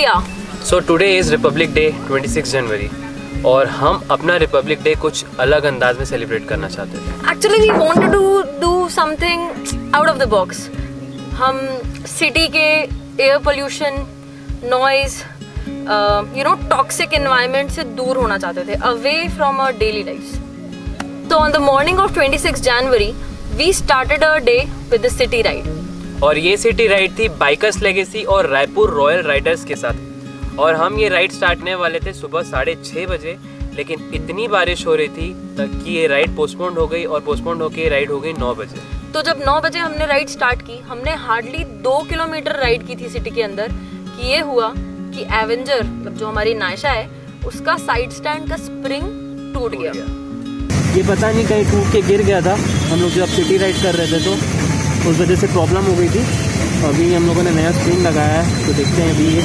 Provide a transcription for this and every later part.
India. So today is Republic day 26 जनवरी और हम अपना रिपब्लिक डे कुछ अलग अंदाज में सेलिब्रेट करना चाहते थे। Actually we wanted to do something out of the box. हम सिटी के air pollution, noise, toxic environment से दूर होना चाहते थे, away from our daily lifes. तो on the morning of 26 January we started our day with the city ride. और ये सिटी राइड थी बाइकर्स लेगेसी और रायपुर रॉयल राइडर्स के साथ। और हम ये राइड स्टार्ट करने वाले थे सुबह 6:30 बजे, लेकिन इतनी बारिश हो रही थी कि ये राइड पोस्टपोन्ड हो गई और पोस्टपोन्ड होकर ये राइड हो गई 9 बजे। तो जब 9 बजे हमने राइड स्टार्ट की, हमने हार्डली 2 किलोमीटर राइड की थी सिटी के अंदर कि ये हुआ कि एवेंजर, मतलब जो हमारी नायशा है, उसका साइड स्टैंड का स्प्रिंग टूट गया। ये पता नहीं कहीं टूट के गिर गया था। हम लोग जब सिटी राइड कर रहे थे तो उस वजह से प्रॉब्लम हो गई थी। अभी हम लोगों ने नया स्क्रीन लगाया है तो देखते हैं अभी ये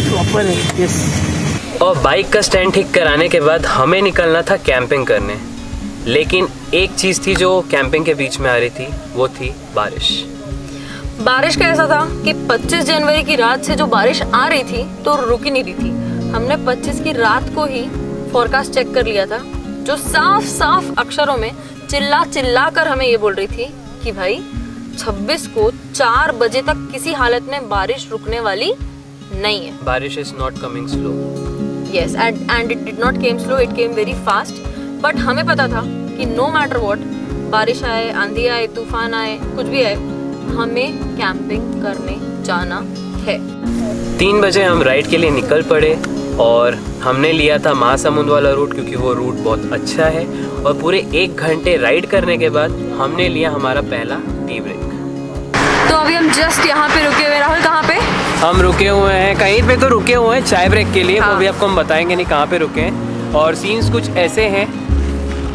प्रॉपर है। यस। और बाइक का स्टैंड ठीक कराने के बाद हमें निकलना था कैंपिंग करने, लेकिन एक चीज़ थी जो कैंपिंग के बीच में आ रही थी, वो थी बारिश। बारिश का ऐसा था कि 25 जनवरी की रात से जो बारिश आ रही थी तो रुक ही नहीं रही थी। हमने 25 की रात को ही फोरकास्ट चेक कर लिया था, जो साफ साफ अक्षरों में चिल्ला कर हमें ये बोल रही थी कि भाई 26 को 4 बजे तक किसी हालत में बारिश रुकने वाली नहीं है। बारिश is not coming slow. Yes, and it did not came slow, it came very fast. But हमें पता था कि नो मैटर व्हाट, बारिश आए, आंधी आए, तूफान आए, कुछ भी आए, हमें कैंपिंग करने जाना है। 3 बजे हम राइड के लिए निकल पड़े और हमने लिया था महासमुंद वाला रूट, क्योंकि वो रूट बहुत अच्छा है। और पूरे 1 घंटे राइड करने के बाद हमने लिया हमारा पहला टी ब्रेक। तो अभी हम जस्ट यहाँ पे रुके हुए। राहुल, कहाँ पे? हम रुके हुए हैं, कहीं पे तो रुके हुए हैं चाय ब्रेक के लिए। हाँ। वो भी आपको हम बताएंगे नहीं कहाँ पे रुके हैं। और सीन्स कुछ ऐसे हैं,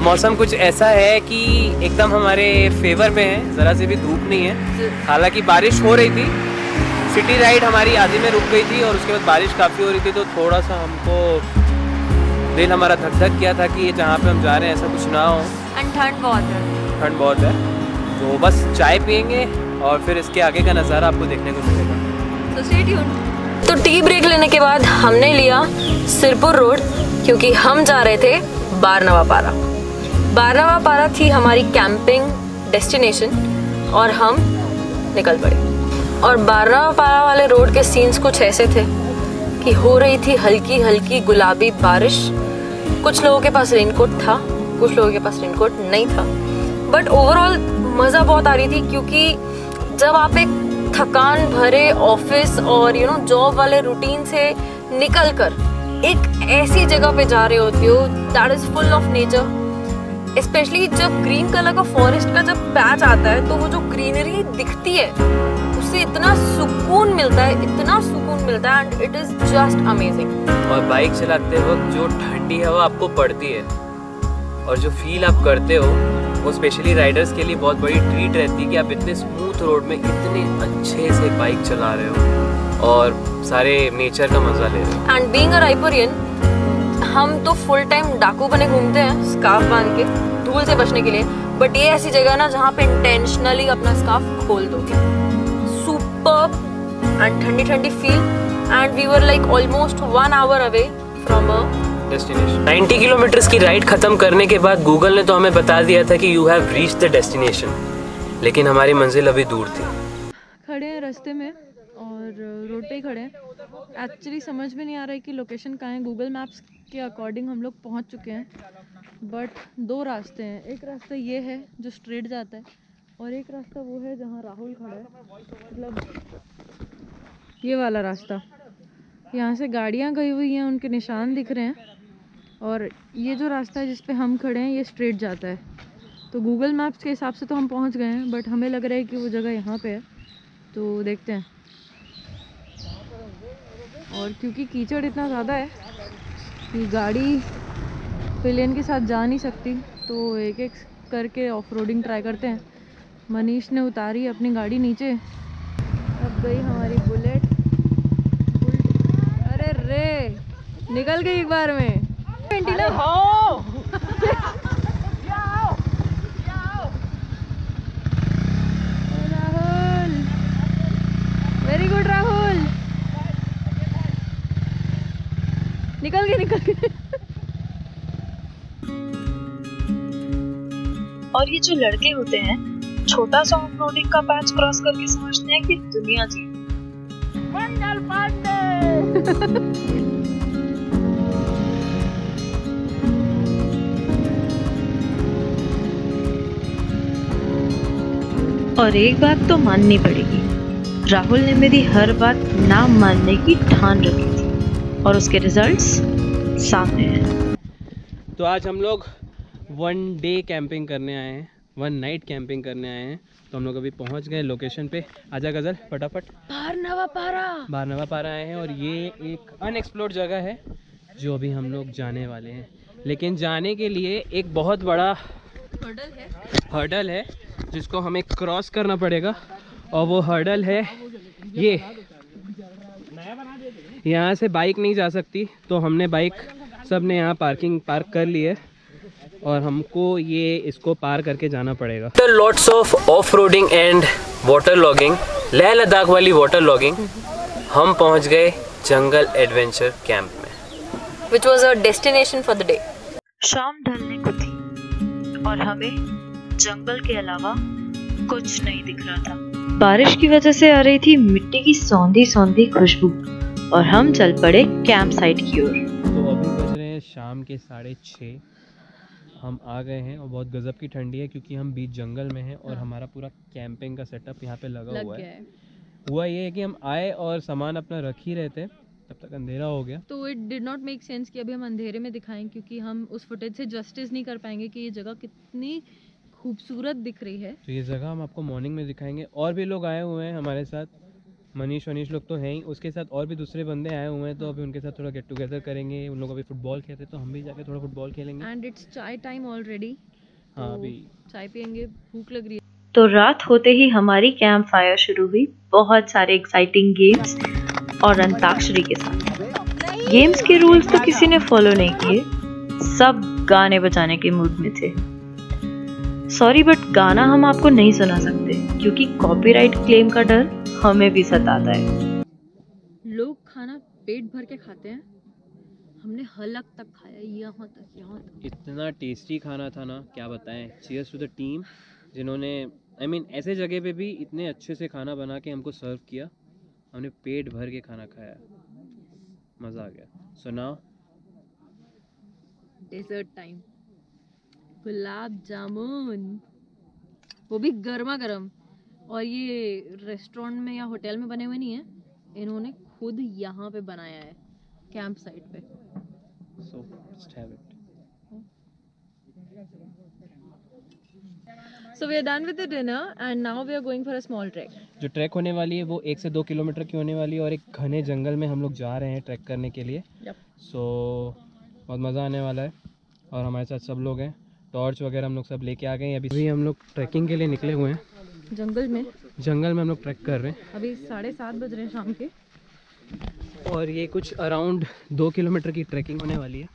मौसम कुछ ऐसा है कि एकदम हमारे फेवर में है, ज़रा से भी धूप नहीं है। हालांकि बारिश हो रही थी, सिटी राइड हमारी आधी में रुक गई थी और उसके बाद बारिश काफ़ी हो रही थी, तो थोड़ा सा हमको दिल हमारा धक धक किया था कि ये जहाँ पे हम जा रहे हैं ऐसा कुछ ना हो। एंड ठंड बहुत है। तो बस चाय पियेंगे और फिर इसके आगे का नज़ारा आपको देखने को मिलेगा। So stay tuned। तो टी ब्रेक लेने के बाद हमने लिया सिरपुर रोड, क्योंकि हम जा रहे थे बारनवापारा। बारनवापारा थी हमारी कैंपिंग डेस्टिनेशन और हम निकल पड़े। और बारनवापारा वाले रोड के सीन्स कुछ ऐसे थे कि हो रही थी हल्की हल्की गुलाबी बारिश। कुछ लोगों के पास रेनकोट था, कुछ लोगों के पास रेनकोट नहीं था, बट ओवरऑल मज़ा बहुत आ रही थी, क्योंकि जब आप एक थकान भरे ऑफिस और जॉब वाले रूटीन से निकल कर एक ऐसी जगह पे जा रहे होते हो that is full of nature, specially जब ग्रीन कलर का फॉरेस्ट का जब पैच आता है तो वो जो ग्रीनरी दिखती है उससे इतना सुकून मिलता है, इतना सुकून मिलता है, and it is just amazing. और बाइक चलाते वक्त जो ठंडी हवा आपको पड़ती है और जो फील आप करते हो, वो स्पेशली राइडर्स के लिए बहुत बड़ी ट्रीट रहती है कि आप इतने स्मूथ रोड में इतने अच्छे से बाइक चला रहे हो और सारे नेचर का मजा ले रहे हो। एंड बीइंग अ रायपुरियन, हम तो फुल टाइम डाकू बने घूमते हैं स्कार्फ बांध के धूल से बचने के लिए, बट ये ऐसी जगह ना जहाँ पे इंटेंशनली अपना स्कार्फ खोल दोगे। सुपर्ब एंड ठंडी ठंडी feel, and we were like almost 1 hour away from a destination. 90 kilometres की राइड खत्म करने के बाद गूगल ने तो हमें बता दिया था कि you have reached the destination, लेकिन हमारी मंजिल अभी दूर थी। खड़े हैं रास्ते में और रोड पे ही खड़े हैं। एक्चुअली समझ में नहीं आ रहा है कि लोकेशन कहाँ है। गूगल मैप्स के अकॉर्डिंग हम लोग पहुंच चुके हैं, बट 2 रास्ते हैं। एक रास्ता ये है जो स्ट्रेट जाता है और एक रास्ता वो है जहाँ राहुल खड़ा है, मतलब ये वाला रास्ता। यहाँ से गाड़ियाँ गई हुई हैं, उनके निशान दिख रहे हैं, और ये जो रास्ता है जिस पे हम खड़े हैं ये स्ट्रेट जाता है। तो गूगल मैप्स के हिसाब से तो हम पहुंच गए हैं, बट हमें लग रहा है कि वो जगह यहाँ पे है, तो देखते हैं। और क्योंकि कीचड़ इतना ज़्यादा है कि गाड़ी पिलियन के साथ जा नहीं सकती, तो एक एक करके ऑफ रोडिंग ट्राई करते हैं। मनीष ने उतारी अपनी गाड़ी नीचे, अब गई हमारी बुलेट। अरे रे, निकल गई एक बार में। Rahul, very good Rahul. निकल गए। और ये जो लड़के होते हैं छोटा सा ऑफ रोडिंग का पैच क्रॉस करके समझते हैं कि दुनिया जी। और एक बात तो माननी पड़ेगी, राहुल ने मेरी हर बात ना मानने की ठान रखी थी और उसके रिजल्ट्स सामने हैं। तो आज हम लोग 1 डे कैंपिंग करने आए हैं, 1 नाइट कैंपिंग करने आए हैं। तो हम लोग अभी पहुंच गए लोकेशन पे। आजा गजल फटाफट। बारनवा पारा आए हैं और ये एक अनएक्सप्लोर्ड जगह है जो अभी हम लोग जाने वाले हैं। लेकिन जाने के लिए एक बहुत बड़ा हर्डल है जिसको हमें क्रॉस करना पड़ेगा और वो हर्डल है ये। यहाँ से बाइक नहीं जा सकती तो हमने बाइक सब ने यहाँ पार्क कर ली है और हमको ये इसको पार करके जाना पड़ेगा। Lots of off roading and water logging, Leh Ladakh वाली वाटर लॉगिंग। हम पहुँच गए जंगल एडवेंचर कैंप में, which was our destination for the day. शाम ढलने को थी और हमें जंगल के अलावा कुछ नहीं दिख रहा था। बारिश की वजह से आ रही थी मिट्टी की सौंधी सौंधी खुशबू और हम चल पड़े कैंप साइट की ओर। तो अभी बज रहे हैं शाम के 6:30। हम आ गए हैं और बहुत गजब की ठंडी है क्योंकि हम बीच जंगल में हैं और हमारा पूरा कैंपिंग का सेटअप यहाँ पे लगा हुआ है। हुआ ये है कि हम आए और सामान अपना रख ही रहे थे, तब तक अंधेरा हो गया। तो it did not make sense कि अभी हम अंधेरे में दिखाएं क्योंकि हम उस फुटेज से जस्टिस नहीं कर पाएंगे कि ये जगह कितनी खूबसूरत दिख रही है। तो ये जगह हम आपको मॉर्निंग में दिखाएंगे। और भी लोग आए हुए हैं हमारे साथ, मनीष लोग तो हैं ही, उसके साथ और भी दूसरे बंदे आए हुए हैं। तो अभी उनके साथ थोड़ा गेट टुगेदर करेंगे। उन लोग अभी फुटबॉल खेलते तो हम भी जाके थोड़ा फुटबॉल खेलेंगे। एंड इट्स चाय टाइम ऑलरेडी। हाँ, अभी चाय पियेंगे, भूख लग रही है। तो रात होते ही हमारी कैंप फायर शुरू हुई, बहुत सारे एक्साइटिंग गेम्स और अंताक्षरी के साथ। गेम्स के रूल्स तो किसी ने फॉलो नहीं किए, सब गाने बजाने के मूड में थे। सॉरी बट गाना हम आपको नहीं सुना सकते क्योंकि कॉपीराइट क्लेम का डर हमें भी सताता है। लोग खाना पेट भर के खाते हैं, हमने हलक तक खाया, यहाँ तक। इतना टेस्टी खाना था ना, क्या बताएं। चीयर्स टू द टीम जिन्होंने ऐसे जगह पे भी इतने अच्छे से खाना बना के हमको सर्व किया। हमने पेट भर के खाना खाया, मज़ा आ गया। So now dessert time. Gulab jamun, वो भी गर्मा गर्म। और ये रेस्टोरेंट में या होटल में बने हुए नहीं है, इन्होंने खुद यहाँ पे बनाया है कैंप साइट पे। So just have it. So we are done with the dinner and now we are going for a small trek. जो ट्रैक होने वाली है वो 1 से 2 किलोमीटर की होने वाली है और एक घने जंगल में हम लोग जा रहे हैं ट्रैक करने के लिए। सो बहुत मज़ा आने वाला है और हमारे साथ सब लोग हैं। टॉर्च वगैरह हम लोग सब लेके आ गए हैं। अभी हम लोग ट्रैकिंग के लिए निकले हुए हैं जंगल में हम लोग ट्रैक कर रहे हैं। अभी 7:30 बज रहे हैं शाम के और ये कुछ अराउंड 2 किलोमीटर की ट्रैकिंग होने वाली है।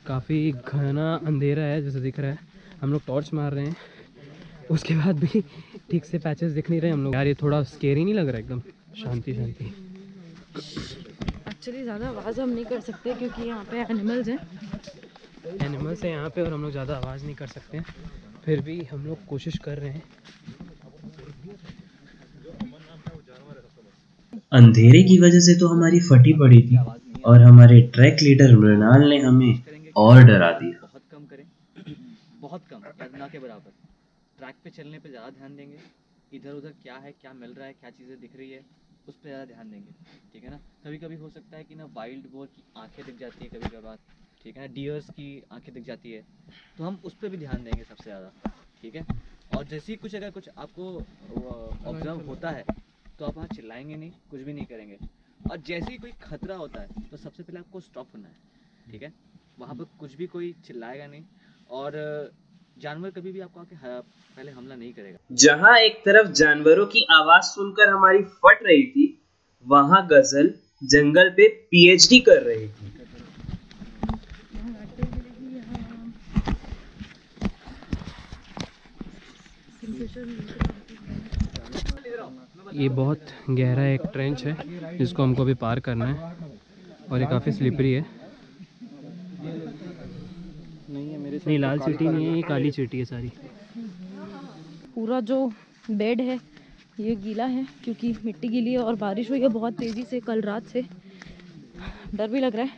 काफ़ी घना अंधेरा है जैसे दिख रहा है। हम लोग टॉर्च मार रहे हैं, उसके बाद भी ठीक से पैचेस दिख नहीं रहे हम लोग। यार ये थोड़ा स्केरी नहीं लग रहा, एकदम शांति। एक्चुअली ज़्यादा आवाज़ हम नहीं कर सकते क्योंकि यहाँ पे एनिमल्स हैं यहाँ पे और हम लोग ज़्यादा आवाज़ नहीं कर सकते हैं, फिर भी हम लोग कोशिश कर रहे हैं। अंधेरे की वजह से तो हमारी फटी पड़ी थी और हमारे ट्रैक लीडर मृणाल ने हमें और डरा दिया। बहुत कम करें, बहुत कम, ना के बराबर। ट्रैक पे चलने पे ज़्यादा ध्यान देंगे। इधर उधर क्या है, क्या मिल रहा है, क्या चीज़ें दिख रही है, उस पर ज़्यादा ध्यान देंगे। ठीक है ना। कभी कभी हो सकता है कि ना वाइल्ड बोर की आंखें दिख जाती है कभी कभार, ठीक है ना। डियर्स की आंखें दिख जाती है, तो हम उस पर भी ध्यान देंगे सबसे ज़्यादा। ठीक है। और जैसे ही कुछ अगर कुछ आपको ऑब्जर्व होता है तो आप वहाँ चिल्लाएंगे नहीं, कुछ भी नहीं करेंगे। और जैसे ही कोई खतरा होता है तो सबसे पहले आपको स्टॉप होना है। ठीक है। वहाँ पर कुछ भी कोई चिल्लाएगा नहीं और जानवर कभी भी आपको आके पहले हमला नहीं करेगा। जहाँ एक तरफ जानवरों की आवाज सुनकर हमारी फट रही थी, वहाँ गजल जंगल पे पीएचडी कर रही थी। ये बहुत गहरा एक ट्रेंच है जिसको हमको अभी पार करना है और ये काफ़ी स्लिपरी है। नहीं, लाल चींटी नहीं है, ये काली चींटी है सारी। पूरा जो बेड है ये गीला है क्योंकि मिट्टी गीली है और बारिश हुई है बहुत तेज़ी से कल रात से। डर भी लग रहा है,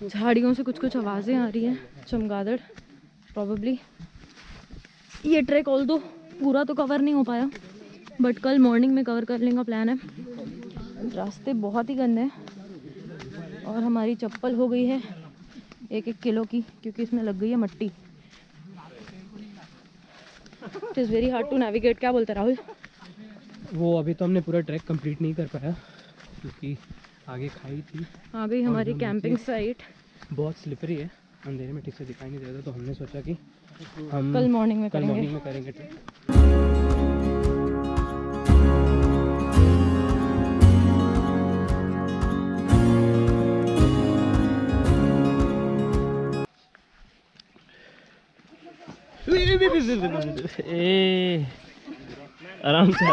झाड़ियों से कुछ कुछ आवाज़ें आ रही हैं, चमगादड़ प्रॉबेबली। ये ट्रैक ऑल दो पूरा तो कवर नहीं हो पाया बट कल मॉर्निंग में कवर करने का प्लान है। रास्ते बहुत ही गंदे हैं और हमारी चप्पल हो गई है 1-1 किलो की क्योंकि इसमें लग गई है मट्टी। It is very hard to navigate. क्या बोलते राहुल? वो अभी तो हमने पूरा ट्रैक कंप्लीट नहीं कर पाया क्योंकि आगे खाई थी। आ गई हमारी कैंपिंग साइट। बहुत स्लिपरी है, अंधेरे में ठीक से दिखाई नहीं दे रहा, तो हमने सोचा कि हम कल मॉर्निंग में करेंगे ट्रैक। आराम से